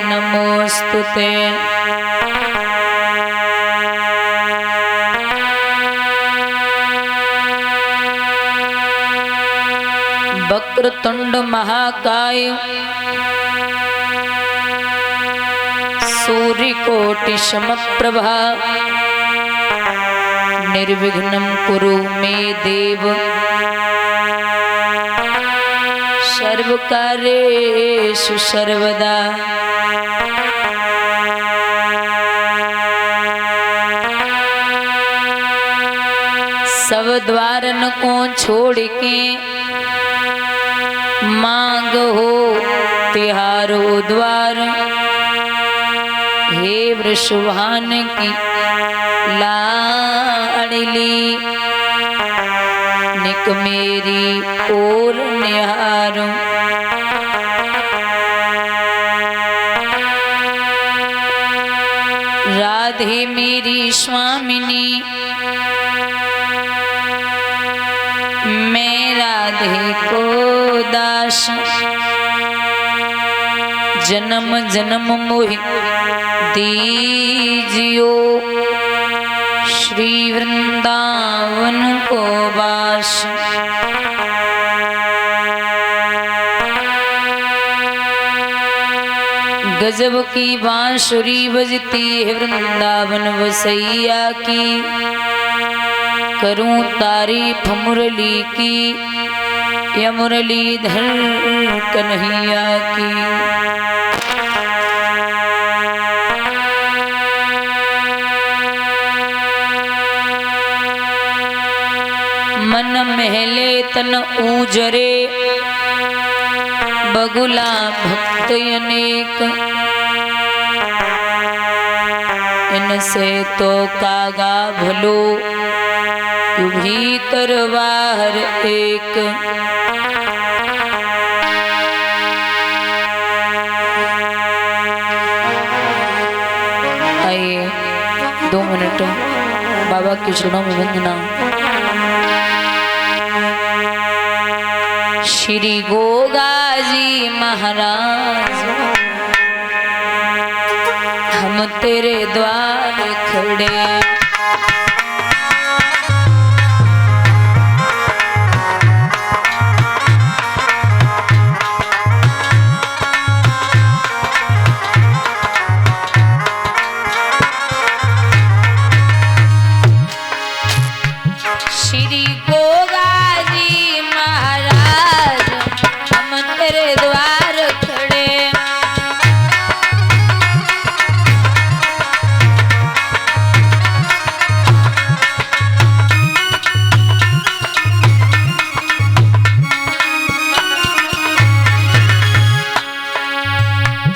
नमोस्तुते। वक्रतुंड महाकाय सूर्यकोटि समप्रभा निर्विघ्नं कुरु मे देव सर्वकार्येषु सर्वदा। सब द्वारन को छोड़ के मांग हो तिहारो द्वार। हे वृषभान की लाडली निक मेरी ओर निहारो। राधे मेरी स्वामिनी मैं राधे को दास। जन्म जन्म मोहि दीजियो श्री वृंदावन को वास। गजब की बांसुरी बजती है वृंदावन वसैया की। करूं तारीफ मुरली की या मुरलीधर कन्हैया की। मन महले तन ऊजरे बगुला भक्त अनेक। इनसे तो कागा भलो भीतर बाहर एक। आइए 2 मिनट बाबा की चरणों में वंदना। श्री गोगाजी महाराज हम तेरे द्वार खड़े। श्री गोगाजी महाराज हम तेरे द्वार खड़े।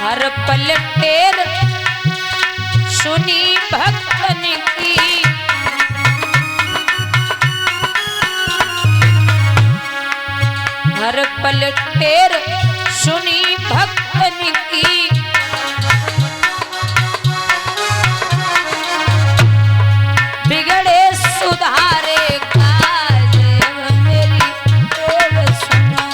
हर पल टेर सुनी भक्तन की। हर पल टेर सुनी भक्तन की। बिगड़े सुधारे काज मेरी टेर सुनो।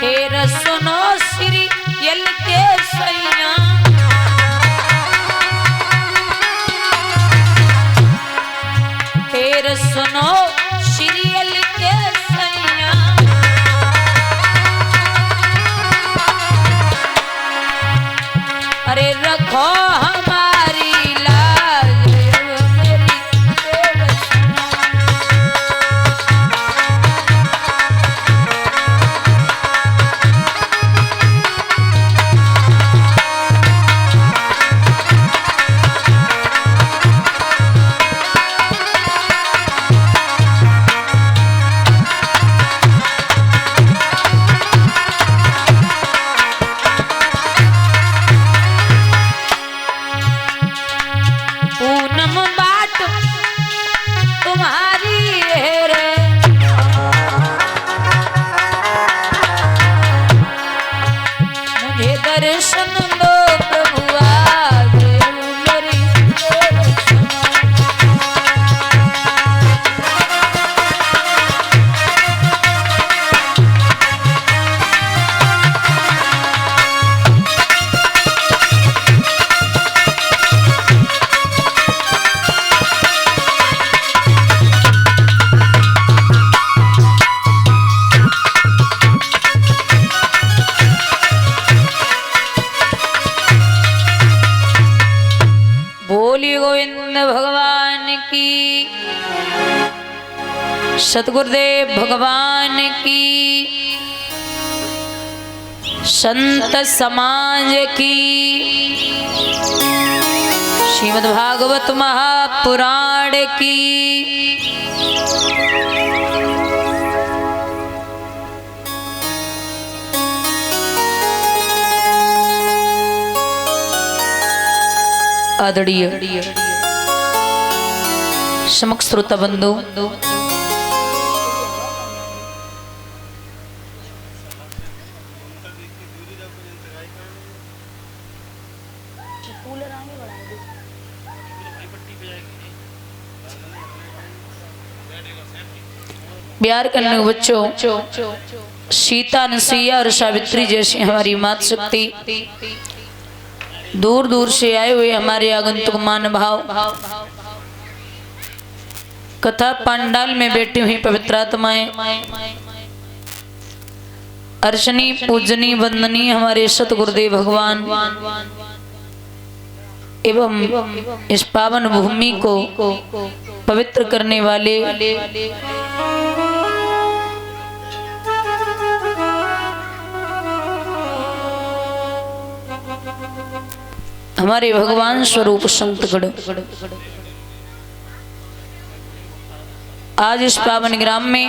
तेरा सुनो श्री यल के सैया। तेरा सुनो श्री यल के सैया। अरे रखो हमारी लाज मेरी तेरा सुनो। दर्शन दो सतगुरुदेव भगवान की, संत समाज की, श्रीमद्भागवत महापुराण की। आदरणीय समक्ष श्रोता बंधु, प्यार करने बच्चों, सीता, नसीया और सावित्री जैसी हमारी मात शक्ति, दूर दूर से आए हुए हमारे आगंतुक मान भाव, कथा पंडाल में बैठी हुई पवित्र आत्माएं, अर्चनी पूजनी वंदनी हमारे सतगुरुदेव भगवान एवं इस पावन भूमि को पवित्र करने वाले हमारे भगवान स्वरूप संतगण, आज इस पावन ग्राम में,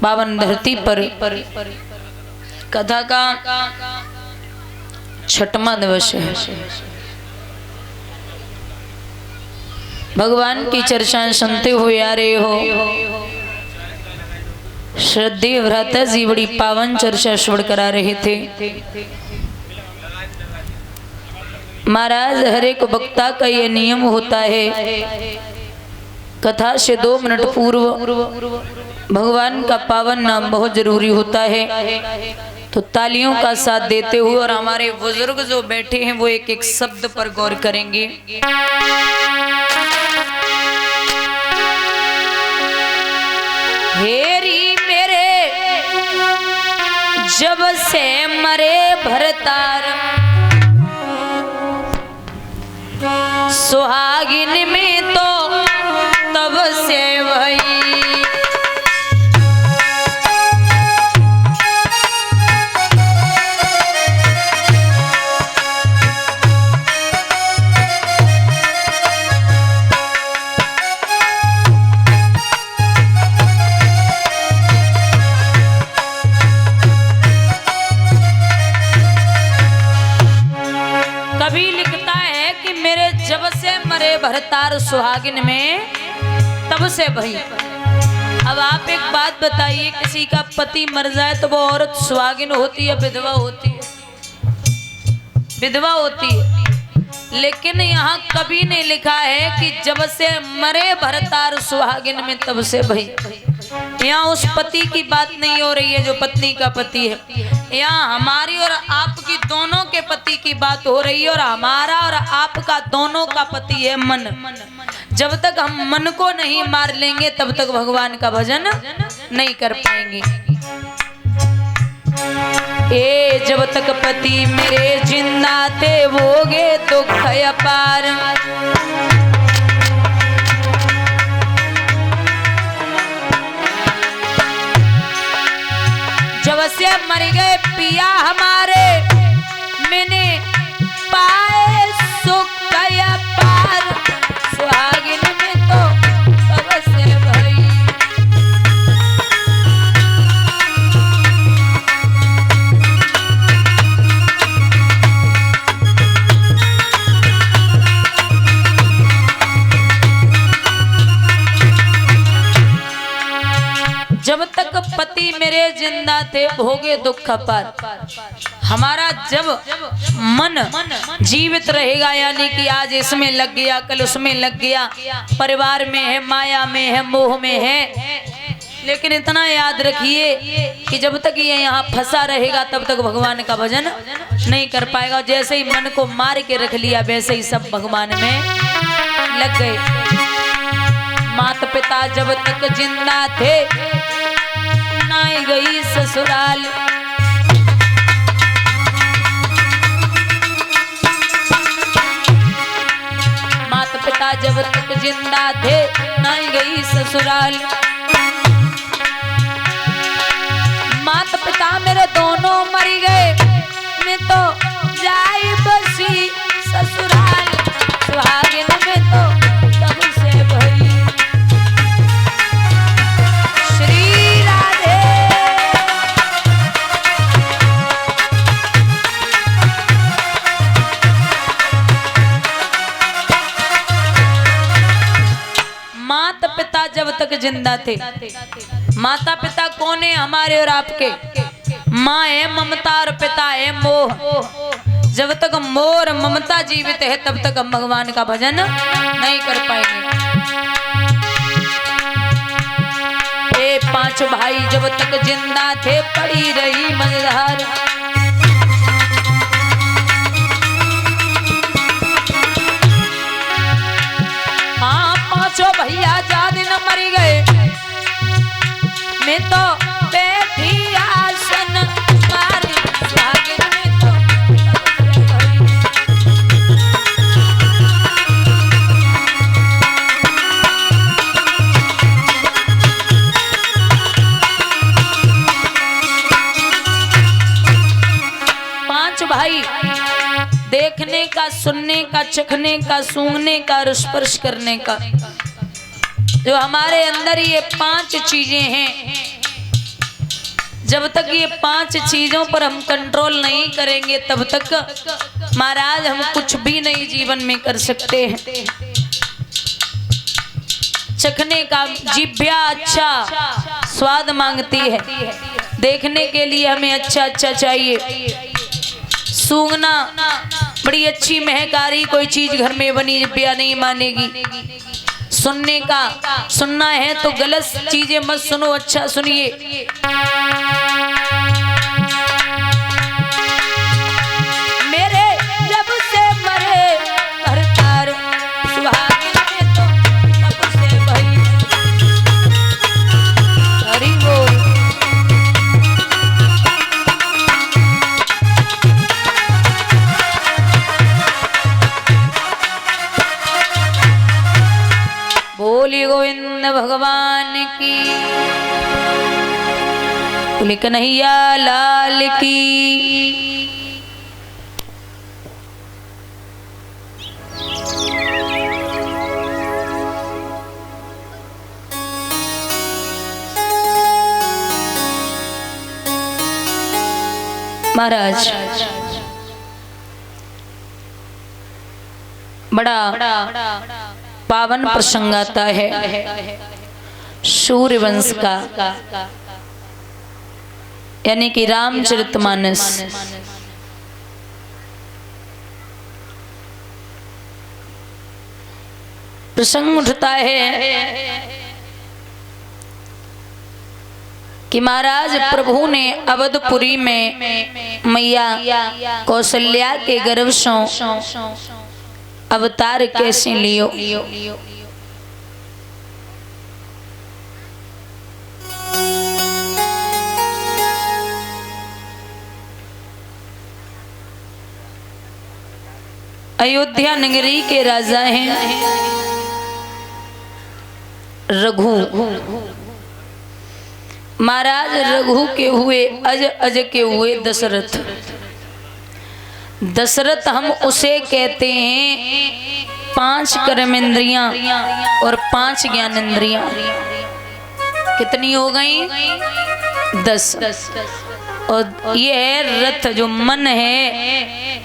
पावन धरती पर कथा का 6वां दिवस है। भगवान की चर्चाएं सुनते हुए आ रहे हो। श्रद्धेय भ्राता जी बड़ी पावन चर्चा श्रवण करा रहे थे। महाराज, हर एक वक्ता का ये नियम होता है, कथा से 2 मिनट पूर्व भगवान का पावन नाम बहुत जरूरी होता है। तो तालियों का साथ देते हुए और हमारे बुजुर्ग जो बैठे हैं वो एक एक शब्द पर गौर करेंगे। हेरी मेरे जब से मरे भरतार, सुहागिन में तो तब से वही, कभी लिखता है कि मेरे जब से मरे भरतार सुहागिन में तब से भई। अब आप एक बात बताइए, किसी का पति मर जाए तो वो औरत सुहागिन होती है, विधवा होती है? विधवा होती है। लेकिन यहाँ कभी नहीं लिखा है कि जब से मरे भरतार सुहागिन में तब से भई। यहाँ उस पति की बात नहीं हो रही है जो पत्नी का पति है। यहाँ हमारी और आपकी दोनों के पति की बात हो रही है, और हमारा और आपका दोनों का पति है मन। जब तक हम मन को नहीं मार लेंगे तब तक भगवान का भजन नहीं कर पाएंगे। ए जब तक पति मेरे जिंदा थे भोगे दुख अपार, जब से मर गए पिया हमारे, मैंने पाए सुख अपार, सुहागिन में तो तब से भई। जब तक पति मेरे जिंदा थे भोगे दुख अपार। हमारा जब मन जीवित रहेगा, यानी कि आज इसमें लग गया, कल उसमें लग गया, परिवार में है, माया में है, मोह में है, लेकिन इतना याद रखिए कि जब तक ये यहाँ फंसा रहेगा तब तक भगवान का भजन नहीं कर पाएगा। जैसे ही मन को मार के रख लिया वैसे ही सब भगवान में लग गए। माता पिता जब तक जिंदा थे नाई गई ससुराल, माता पिता जब तक जिंदा थे नहीं गई ससुराल। माता पिता मेरे दोनों मर गए, मैं तो जाई बसी ससुराल। सुहागिन में तो तब से भई श्री राधे। माता पिता जब तक जिंदा थे, माता पिता कौन है हमारे और आपके? माँ है ममता और पिता है मोह। जब तक मोह और ममता जीवित है तब तक हम भगवान का भजन नहीं कर पाएंगे। ये पांच भाई जब तक जिंदा थे पड़ी रही मझधार। हाँ पांचों भैया जा दिन मर गए, मैं तो बैठी आसन मारी। सुहागिन में तो पांच भाई देखने का, सुनने का, चखने का, सूंघने का और स्पर्श करने का, जो हमारे अंदर ये पांच चीजें हैं, जब तक ये पांच चीजों पर हम कंट्रोल नहीं करेंगे तब तक महाराज हम कुछ भी नहीं जीवन में कर सकते हैं। चखने का, जिह्वा अच्छा स्वाद मांगती है, देखने के लिए हमें अच्छा अच्छा चाहिए। सूंघना, बड़ी अच्छी महक आ रही कोई चीज घर में बनी, जिह्वा नहीं मानेगी। सुनने का, सुनना है तो गलत चीजें मत सुनो, अच्छा सुनिए। मेरे जब से मरे करतार, सुहागिन में तो तब से भई हरि बोल। बोली गोविंद भगवान की, बोले कन्हैया लाल की। महाराज बड़ा पावन प्रसंग आता है सूर्यवंश का, यानी कि रामचरितमानस। प्रसंग उठता है कि महाराज प्रभु ने अवधपुरी में मैया कौशल्या के गर्भ से अवतार कैसे लियो। अयोध्या नगरी के राजा हैं रघु। महाराज रघु के हुए अज, अज के हुए दशरथ। दशरथ हम उसे कहते हैं 5 कर्मेंद्रियां और 5 ज्ञानेंद्रियां। कितनी हो गई? 10। और ये है रथ, जो मन है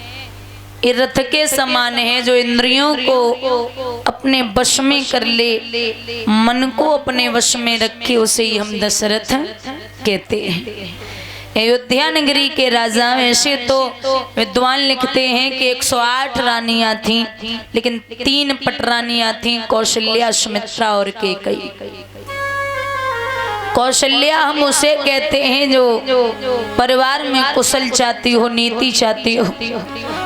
ये रथ के समान है, जो इंद्रियों को अपने वश में कर ले, मन को अपने वश में रखे, उसे ही हम दशरथ कहते हैं। अयोध्या नगरी के राजा, वैसे तो विद्वान लिखते हैं कि 108 रानियां थीं, लेकिन 3 पटरानियां थीं, कौशल्या, सुमित्रा और कैकेयी। कौशल्या हम उसे कहते हैं जो परिवार में कुशल चाहती हो, नीति चाहती हो।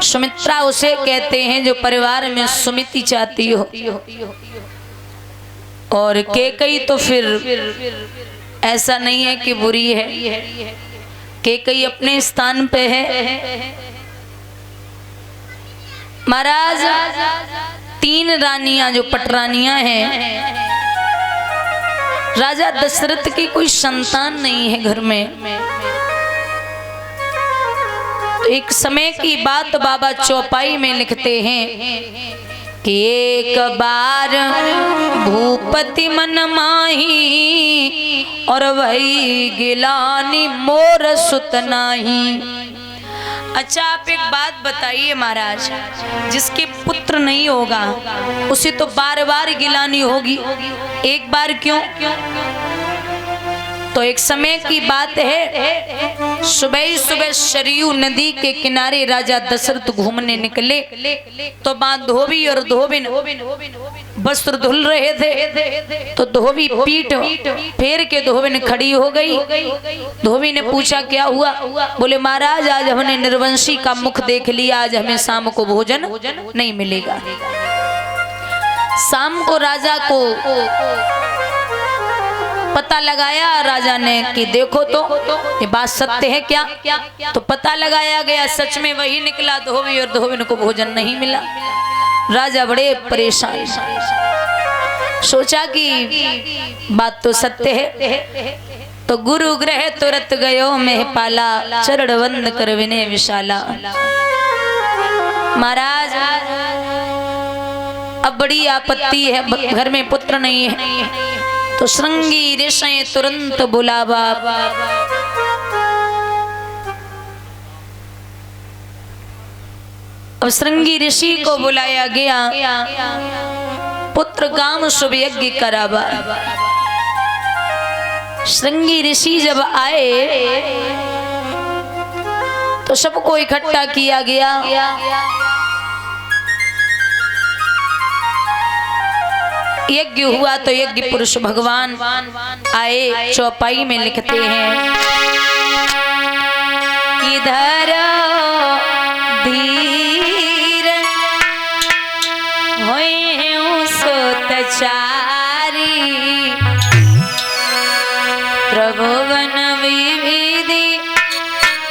सुमित्रा उसे कहते हैं जो परिवार में सुमिति चाहती हो। और कैकेयी तो फिर ऐसा नहीं है कि बुरी है, कैकेयी अपने स्थान पे है। महाराज 3 रानियां जो पटरानियां हैं, राजा दशरथ की कोई संतान नहीं है घर में। तो एक समय की बात बाबा चौपाई में लिखते हैं कि एक बार भूपति मन माही और वही गिलानी मोर सुत नाही। अच्छा, आप एक बात बताइए महाराज, जिसके पुत्र नहीं होगा उसे तो बार बार गिलानी होगी, एक बार क्यों? तो एक समय की बात है, सुबह सुबह सरयू नदी के किनारे राजा दशरथ घूमने निकले तो मां धोबी और धोबिन वस्त्र धुल रहे थे। तो धोबी पीठ फेर के धोबिन खड़ी हो गई। धोबी ने पूछा क्या हुआ? बोले महाराज आज हमने निर्वंशी का मुख देख लिया, आज हमें शाम को भोजन नहीं मिलेगा। शाम को राजा को पता लगाया राजा ने कि देखो तो ये बात सत्य है क्या? तो पता लगाया गया, सच में वही निकला, धोबी और धोबिन को भोजन नहीं मिला। राजा बड़े परेशान, सोचा कि बात तो सत्य है। तो गुरु ग्रह तुरत गयो मेहपाला, चरण वंद कर विनय विशाला। महाराज अब बड़ी आपत्ति है, घर में पुत्र नहीं है। तो श्रृंगी ऋषि तुरंत बुलावा। अब श्रृंगी ऋषि को बुलाया गया, पुत्र काम शुभ यज्ञ करावा। श्रृंगी ऋषि जब आए तो सबको इकट्ठा किया गया। यज्ञ हुआ तो यज्ञ पुरुष भगवान आए। चौपाई में लिखते हैं कि धरा